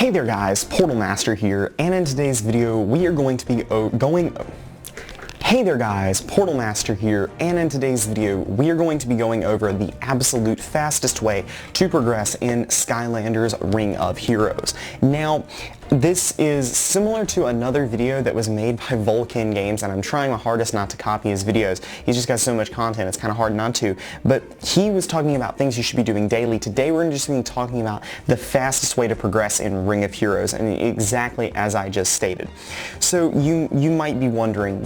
Hey there guys, Portal Master here, and in today's video we are going to be going over the absolute fastest way to progress in Skylanders Ring of Heroes. Now, this is similar to another video that was made by Vulcan Games, and I'm trying my hardest not to copy his videos. He's just got so much content, it's kind of hard not to. But he was talking about things you should be doing daily. Today we're just going to be talking about the fastest way to progress in Ring of Heroes, and exactly as I just stated. So you might be wondering,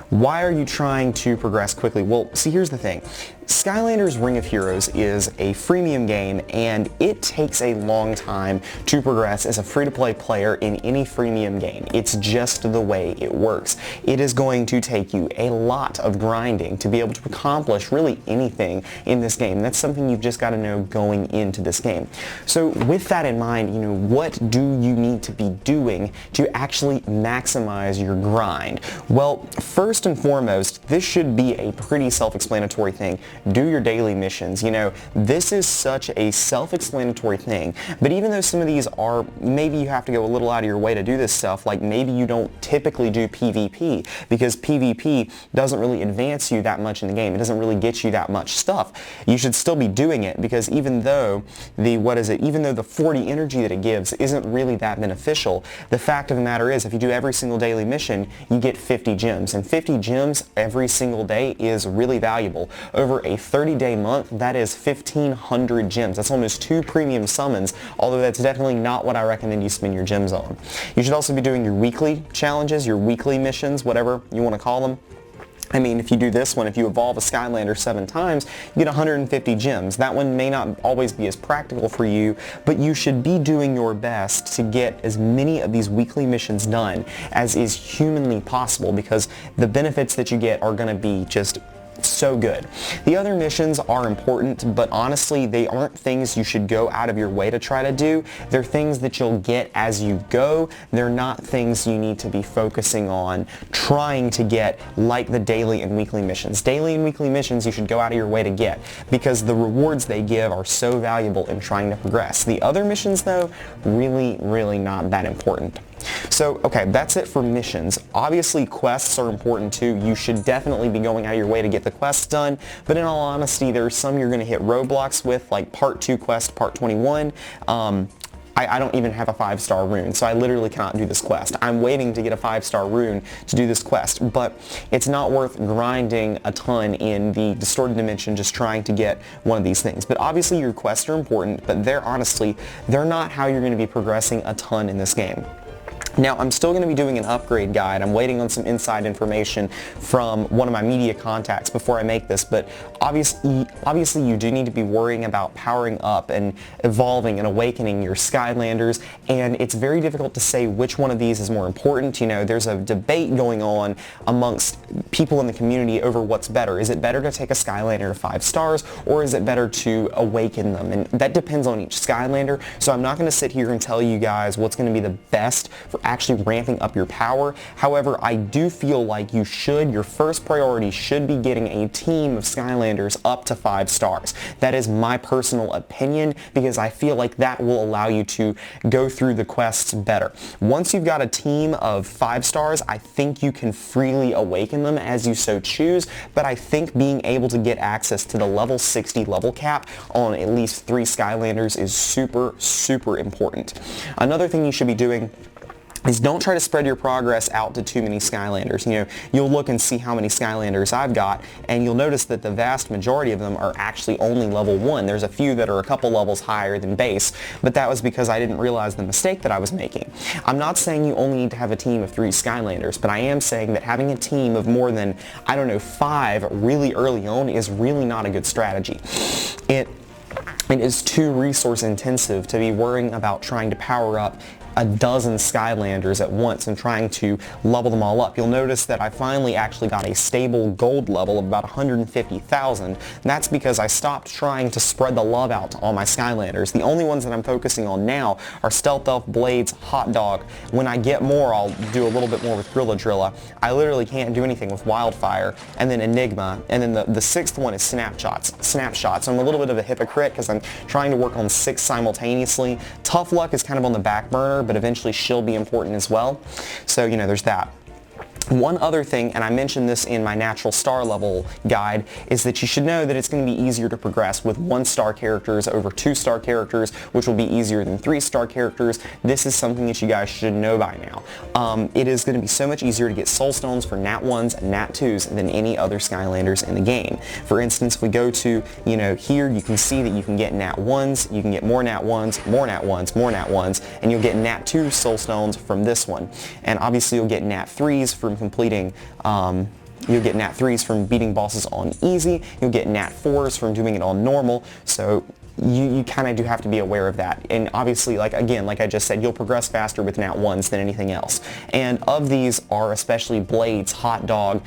why are you trying to progress quickly? Well, see, here's the thing. Skylanders Ring of Heroes is a freemium game, and it takes a long time to progress as a free-to-play player in any freemium game. It's just the way it works. It is going to take you a lot of grinding to be able to accomplish really anything in this game. That's something you've just got to know going into this game. So with that in mind, what do you need to be doing to actually maximize your grind? Well, first and foremost, this should be a pretty self-explanatory thing. Do your daily missions. This is such a self-explanatory thing, but even though some of these are, maybe you have to go a little out of your way to do this stuff, like maybe you don't typically do PvP, because PvP doesn't really advance you that much in the game. It doesn't really get you that much stuff. You should still be doing it, because even though the 40 energy that it gives isn't really that beneficial, the fact of the matter is, if you do every single daily mission, you get 50 gems, and 50 gems every single day is really valuable. Over a 30-day month, that is 1,500 gems. That's almost 2 premium summons, although that's definitely not what I recommend you spend your gems on. You should also be doing your weekly challenges, your weekly missions, whatever you want to call them. I mean, if you do this one, if you evolve a Skylander 7 times, you get 150 gems. That one may not always be as practical for you, but you should be doing your best to get as many of these weekly missions done as is humanly possible, because the benefits that you get are going to be just so good. The other missions are important, but honestly, they aren't things you should go out of your way to try to do. They're things that you'll get as you go. They're not things you need to be focusing on trying to get, like the daily and weekly missions. Daily and weekly missions you should go out of your way to get, because the rewards they give are so valuable in trying to progress. The other missions, though, really not that important. So, okay, that's it for missions. Obviously, quests are important too. You should definitely be going out of your way to get the quests done, but in all honesty, there's some you're going to hit roadblocks with, like Part 2 quest, Part 21. I don't even have a 5-star rune, so I literally cannot do this quest. I'm waiting to get a 5-star rune to do this quest, but it's not worth grinding a ton in the Distortion Dimension just trying to get one of these things. But obviously your quests are important, but they're not how you're going to be progressing a ton in this game. Now, I'm still going to be doing an upgrade guide. I'm waiting on some inside information from one of my media contacts before I make this, but obviously you do need to be worrying about powering up and evolving and awakening your Skylanders, and it's very difficult to say which one of these is more important. There's a debate going on amongst people in the community over what's better. Is it better to take a Skylander to 5 stars, or is it better to awaken them? And that depends on each Skylander, so I'm not going to sit here and tell you guys what's going to be the best for actually ramping up your power. However, I do feel like your first priority should be getting a team of Skylanders up to 5 stars. That is my personal opinion, because I feel like that will allow you to go through the quests better. Once you've got a team of 5 stars, I think you can freely awaken them as you so choose, but I think being able to get access to the level 60 level cap on at least 3 Skylanders is super important. Another thing you should be doing is don't try to spread your progress out to too many Skylanders. You'll look and see how many Skylanders I've got, and you'll notice that the vast majority of them are actually only level 1. There's a few that are a couple levels higher than base, but that was because I didn't realize the mistake that I was making. I'm not saying you only need to have a team of 3 Skylanders, but I am saying that having a team of more than, 5 really early on is really not a good strategy. It is too resource intensive to be worrying about trying to power up a dozen Skylanders at once and trying to level them all up. You'll notice that I finally actually got a stable gold level of about 150,000. That's because I stopped trying to spread the love out to all my Skylanders. The only ones that I'm focusing on now are Stealth Elf, Blades, Hot Dog. When I get more, I'll do a little bit more with Drilla. I literally can't do anything with Wildfire, and then Enigma, and then the sixth one is Snapshots. So I'm a little bit of a hypocrite because I'm trying to work on 6 simultaneously. Tough Luck is kind of on the back burner, but eventually she'll be important as well. So, you know, there's that. One other thing, and I mentioned this in my natural star level guide, is that you should know that it's going to be easier to progress with 1-star characters over 2-star characters, which will be easier than 3-star characters. This is something that you guys should know by now. It is going to be so much easier to get Soulstones for Nat 1s and Nat 2s than any other Skylanders in the game. For instance, if we go to, you know, here, you can see that you can get Nat 1s, you can get more Nat 1s, more Nat 1s, more Nat 1s, and you'll get Nat 2 Soulstones from this one. And obviously you'll get Nat 3s from completing, you'll get Nat 3s from beating bosses on easy, you'll get Nat 4s from doing it on normal, so you kind of do have to be aware of that. And obviously, like I just said, you'll progress faster with Nat 1s than anything else. And of these are especially Blades, Hot Dog,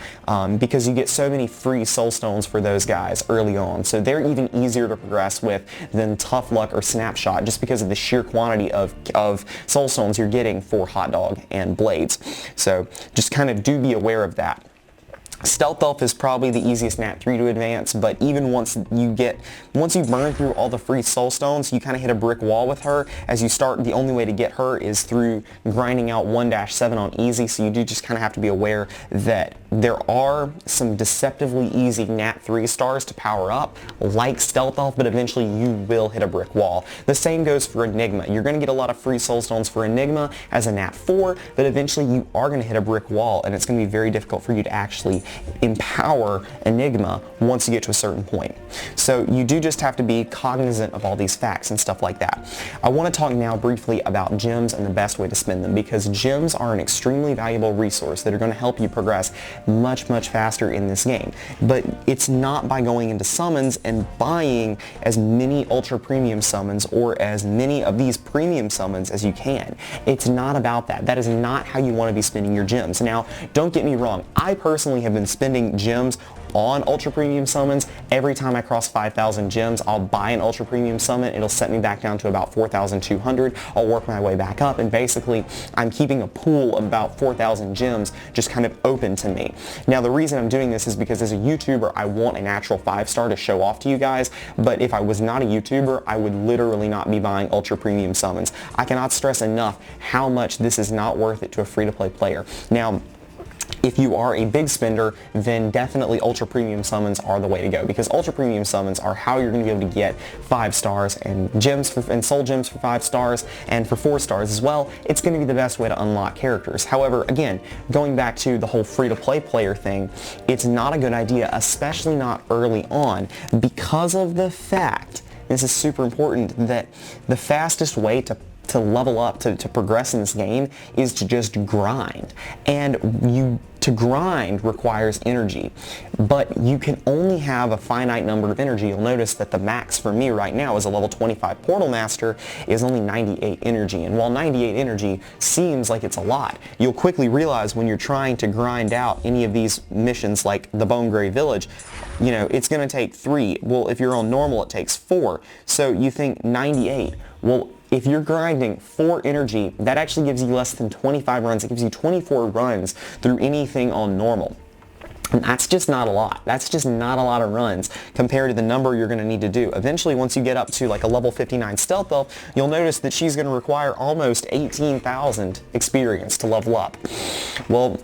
because you get so many free Soulstones for those guys early on. So they're even easier to progress with than Tough Luck or Snapshot, just because of the sheer quantity of Soulstones you're getting for Hot Dog and Blades. So just kind of do be aware of that. Stealth Elf is probably the easiest Nat 3 to advance, but even once you burn through all the free Soulstones, you kind of hit a brick wall with her. As you start, the only way to get her is through grinding out 1-7 on easy, so you do just kind of have to be aware that there are some deceptively easy Nat 3 stars to power up, like Stealth Elf, but eventually you will hit a brick wall. The same goes for Enigma. You're going to get a lot of free Soulstones for Enigma as a Nat 4, but eventually you are going to hit a brick wall, and it's going to be very difficult for you to actually empower Enigma once you get to a certain point. So you do just have to be cognizant of all these facts and stuff like that. I want to talk now briefly about gems and the best way to spend them, because gems are an extremely valuable resource that are going to help you progress much faster in this game. But it's not by going into summons and buying as many ultra premium summons or as many of these premium summons as you can. It's not about that. That is not how you want to be spending your gems. Now, don't get me wrong. I personally have been spending gems on ultra premium summons. Every time I cross 5,000 gems, I'll buy an ultra premium summon. It'll set me back down to about 4,200. I'll work my way back up, and basically I'm keeping a pool of about 4,000 gems just kind of open to me. Now, the reason I'm doing this is because as a YouTuber, I want a natural 5-star to show off to you guys, but if I was not a YouTuber, I would literally not be buying ultra premium summons. I cannot stress enough how much this is not worth it to a free-to-play player. Now, if you are a big spender, then definitely ultra premium summons are the way to go, because ultra premium summons are how you're going to be able to get 5 stars and gems and soul gems for 5 stars and for 4 stars as well. It's going to be the best way to unlock characters. However, again, going back to the whole free-to-play player thing, it's not a good idea, especially not early on, because of the fact, this is super important, that the fastest way to level up, to progress in this game, is to just grind. And to grind requires energy, but you can only have a finite number of energy. You'll notice that the max for me right now as a level 25 Portal Master is only 98 energy, and while 98 energy seems like it's a lot, you'll quickly realize when you're trying to grind out any of these missions like the Bone Grave Village, you know, it's going to take 3. Well, if you're on normal, it takes 4. So you think 98. Well, if you're grinding 4 energy, that actually gives you less than 25 runs. It gives you 24 runs through anything on normal. And that's just not a lot. That's just not a lot of runs compared to the number you're going to need to do. Eventually, once you get up to like a level 59 Stealth Elf, you'll notice that she's going to require almost 18,000 experience to level up. Well,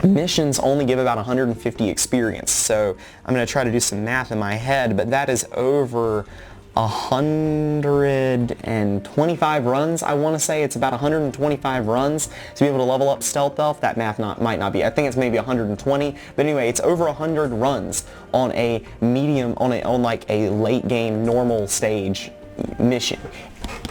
missions only give about 150 experience, so I'm going to try to do some math in my head, but that is over 125 runs, I want to say. It's about 125 runs to be able to level up Stealth Elf. That math might not be. I think it's maybe 120, but anyway, it's over 100 runs on a medium, on like a late game normal stage mission.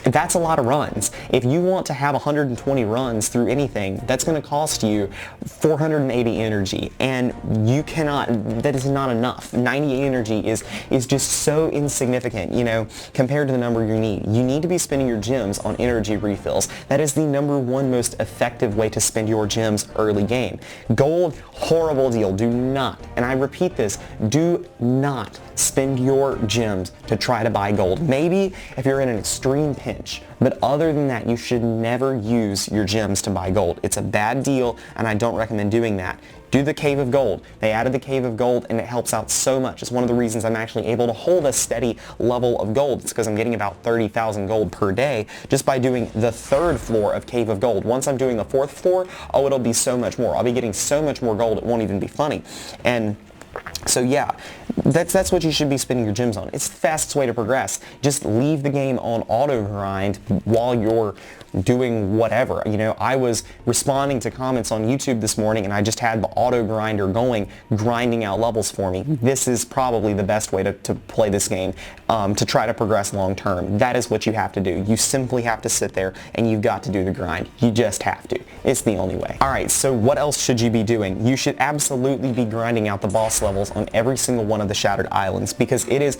That's a lot of runs. If you want to have 120 runs through anything, that's going to cost you 480 energy, and you cannot, that is not enough. 90 energy is just so insignificant, you know, compared to the number you need. You need to be spending your gems on energy refills. That is the #1 most effective way to spend your gems early game. Gold, horrible deal. Do not, and I repeat this, do not spend your gems to try to buy gold. Maybe if you're in an extreme pinch, but other than that, you should never use your gems to buy gold. It's a bad deal, and I don't recommend doing that. Do the Cave of Gold. They added the Cave of Gold, and it helps out so much. It's one of the reasons I'm actually able to hold a steady level of gold. It's because I'm getting about 30,000 gold per day just by doing the 3rd floor of Cave of Gold. Once I'm doing the 4th floor, oh, it'll be so much more. I'll be getting so much more gold, it won't even be funny. And so yeah, that's what you should be spending your gems on. It's the fastest way to progress. Just leave the game on auto grind while you're doing whatever. You know, I was responding to comments on YouTube this morning, and I just had the auto grinder going, grinding out levels for me. This is probably the best way to play this game, to try to progress long term. That is what you have to do. You simply have to sit there and you've got to do the grind. You just have to. It's the only way. Alright, so what else should you be doing? You should absolutely be grinding out the boss levels on every single one of the Shattered Islands, because it is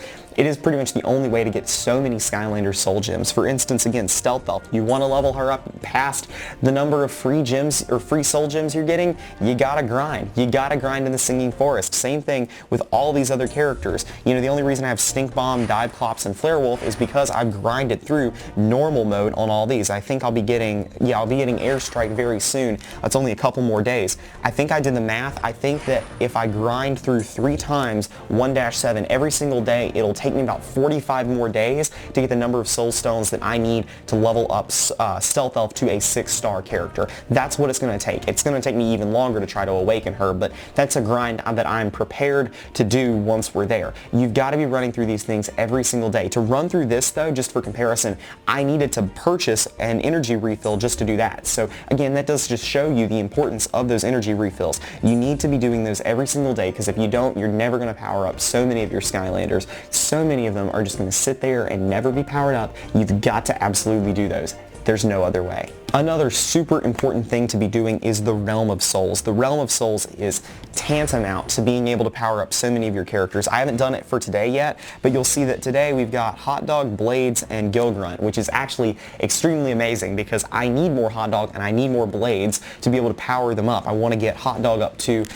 pretty much the only way to get so many Skylanders soul gems. For instance, again, Stealth Elf. You want to level her up past the number of free gems or free soul gems you're getting, you gotta grind. You gotta grind in the Singing Forest. Same thing with all these other characters. You know, the only reason I have Stink Bomb, Dive Clops, and Flare Wolf is because I've grinded through normal mode on all these. I think I'll be getting Airstrike very soon. It's only a couple more days. I think I did the math. I think that if I grind through 3 times 1-7 every single day, it'll take me about 45 more days to get the number of Soulstones that I need to level up Stealth Elf to a 6-star character. That's what it's going to take. It's going to take me even longer to try to awaken her, but that's a grind that I'm prepared to do once we're there. You've got to be running through these things every single day. To run through this, though, just for comparison, I needed to purchase an energy refill just to do that. So again, that does just show you the importance of those energy refills. You need to be doing those every single day, because if you don't, you're never going to power up so many of your Skylanders. So many of them are just going to sit there and never be powered up. You've got to absolutely do those. There's no other way. Another super important thing to be doing is the Realm of Souls. The Realm of Souls is tantamount to being able to power up so many of your characters. I haven't done it for today yet, but you'll see that today we've got Hot Dog, Blades, and Gilgrunt, which is actually extremely amazing because I need more Hot Dog and I need more Blades to be able to power them up. I want to get Hot Dog up to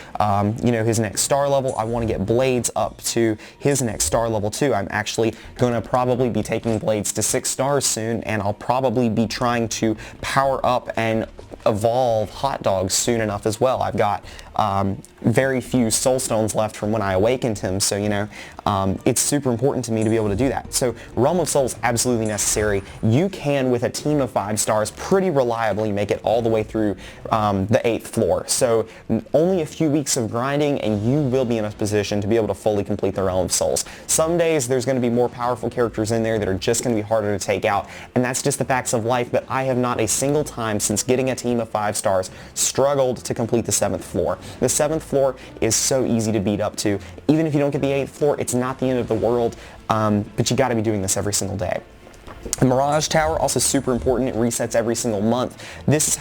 his next star level. I want to get Blades up to his next star level too. I'm actually going to probably be taking Blades to 6 stars soon, and I'll probably be trying to power up and evolve Hot Dogs soon enough as well. I've got very few Soulstones left from when I awakened him, so it's super important to me to be able to do that. So Realm of Souls, absolutely necessary. You can, with a team of 5 stars, pretty reliably make it all the way through the 8th floor. So only a few weeks of grinding and you will be in a position to be able to fully complete the Realm of Souls. Some days there's going to be more powerful characters in there that are just going to be harder to take out, and that's just the facts of life, but I have not a single time since getting a team of 5 stars struggled to complete the 7th floor. The 7th floor is so easy to beat up to. Even if you don't get the 8th floor, it's not the end of the world, but you got to be doing this every single day. The Mirage Tower, also super important. It resets every single month. This is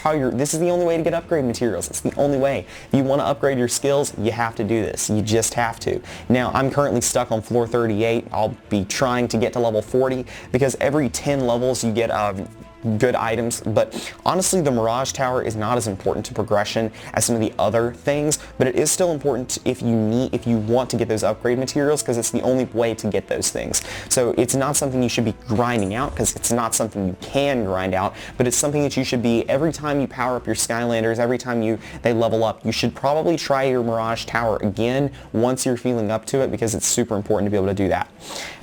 the only way to get upgrade materials. It's the only way. If you want to upgrade your skills, you have to do this. You just have to. Now, I'm currently stuck on floor 38. I'll be trying to get to level 40 because every 10 levels you get good items, but honestly the Mirage Tower is not as important to progression as some of the other things, but it is still important if you want to get those upgrade materials, because it's the only way to get those things. So it's not something you should be grinding out, because it's not something you can grind out, but it's something that you should be, every time you power up your Skylanders, every time they level up, you should probably try your Mirage Tower again once you're feeling up to it, because it's super important to be able to do that.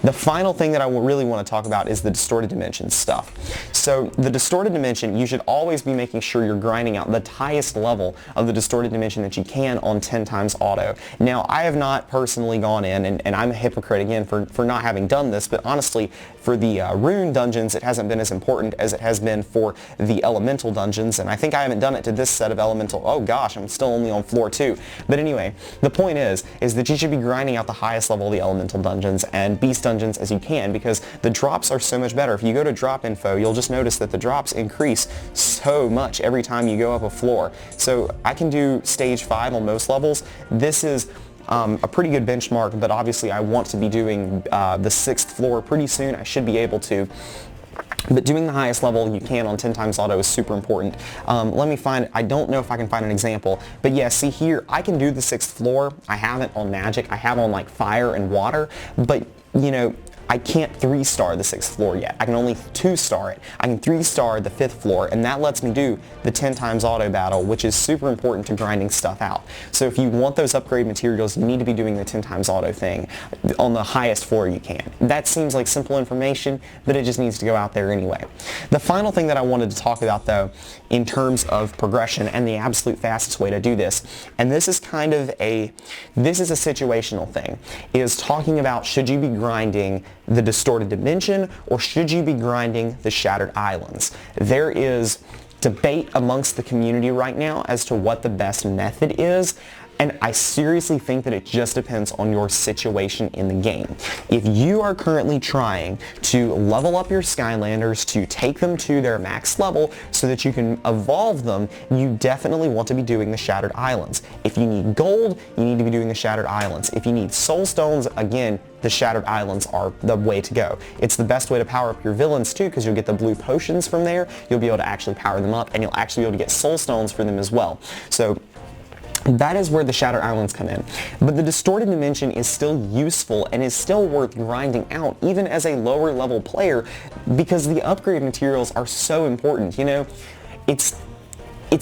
The final thing that I really want to talk about is the Distorted Dimension stuff. So So the Distorted Dimension, you should always be making sure you're grinding out the highest level of the Distorted Dimension that you can on 10 times auto. Now, I have not personally gone in, and I'm a hypocrite again for not having done this, but honestly, for the rune dungeons, it hasn't been as important as it has been for the elemental dungeons, and I think I haven't done it to this set of elemental. Oh gosh, I'm still only on floor 2. But anyway, the point is that you should be grinding out the highest level of the elemental dungeons and beast dungeons as you can, because the drops are so much better. If you go to drop info, you'll just notice that the drops increase so much every time you go up a floor. So I can do stage 5 on most levels. This is a pretty good benchmark, but obviously I want to be doing the 6th floor pretty soon. I should be able to. But doing the highest level you can on 10 times auto is super important. Let me find, I don't know if I can find an example, but yeah, see here, I can do the 6th floor. I haven't on magic. I have on like fire and water, but you know, I can't 3-star the 6th floor yet. I can only 2-star it. I can 3-star the 5th floor, and that lets me do the 10 times auto battle, which is super important to grinding stuff out. So if you want those upgrade materials, you need to be doing the 10 times auto thing on the highest floor you can. That seems like simple information, but it just needs to go out there anyway. The final thing that I wanted to talk about, though, in terms of progression and the absolute fastest way to do this, and this is kind of a situational thing, is talking about should you be grinding the Distorted Dimension or should you be grinding the Shattered Islands. There is debate amongst the community right now as to what the best method is, and I seriously think that it just depends on your situation in the game. If you are currently trying to level up your Skylanders to take them to their max level so that you can evolve them, you definitely want to be doing the Shattered Islands. If you need gold, you need to be doing the Shattered Islands. If you need Soulstones, again, the Shattered Islands are the way to go. It's the best way to power up your villains too, because you'll get the blue potions from there. You'll be able to actually power them up, and you'll actually be able to get Soulstones for them as well. So that is where the Shattered Islands come in. But the Distorted Dimension is still useful and is still worth grinding out even as a lower level player, because the upgrade materials are so important. You know, it's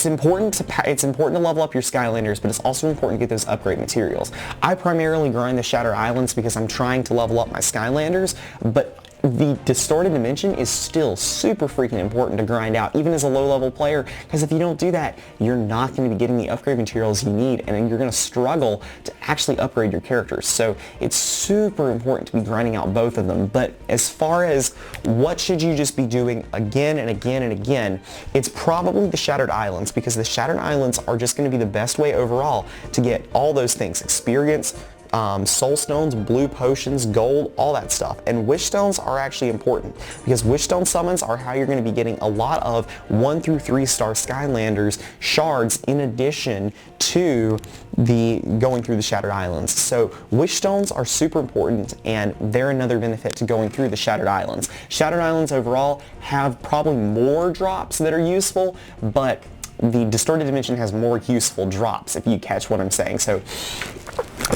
important to level up your Skylanders, but it's also important to get those upgrade materials. I primarily grind the Shattered Islands because I'm trying to level up my Skylanders, but the Distorted Dimension is still super freaking important to grind out, even as a low-level player, because if you don't do that, you're not going to be getting the upgrade materials you need, and then you're going to struggle to actually upgrade your characters. So it's super important to be grinding out both of them. But as far as what should you just be doing again and again and again, it's probably the Shattered Islands, because the Shattered Islands are just going to be the best way overall to get all those things: experience, Soulstones, blue potions, gold, all that stuff. And wish stones are actually important, because wish stone summons are how you're going to be getting a lot of 1 through 3-star Skylanders shards in addition to the going through the Shattered Islands. So wish stones are super important, and they're another benefit to going through the Shattered Islands. Shattered Islands overall have probably more drops that are useful, but the Distorted Dimension has more useful drops, if you catch what I'm saying. So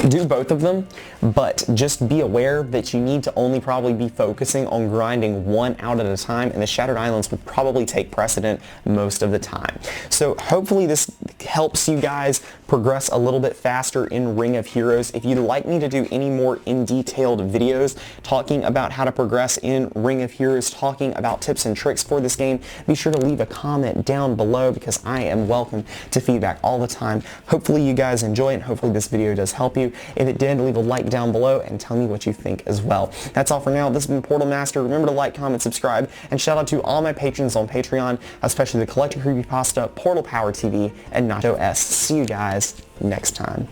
do both of them, but just be aware that you need to only probably be focusing on grinding one out at a time, and the Shattered Islands would probably take precedent most of the time. So hopefully this helps you guys progress a little bit faster in Ring of Heroes. If you'd like me to do any more in-detailed videos talking about how to progress in Ring of Heroes, talking about tips and tricks for this game, be sure to leave a comment down below, because I am welcome to feedback all the time. Hopefully you guys enjoy it, and hopefully this video does help you. If it did, leave a like down below and tell me what you think as well. That's all for now. This has been Portal Master. Remember to like, comment, subscribe, and shout out to all my patrons on Patreon, especially the Collector Creepypasta, Portal Power TV, and Nacho S. See you guys next time.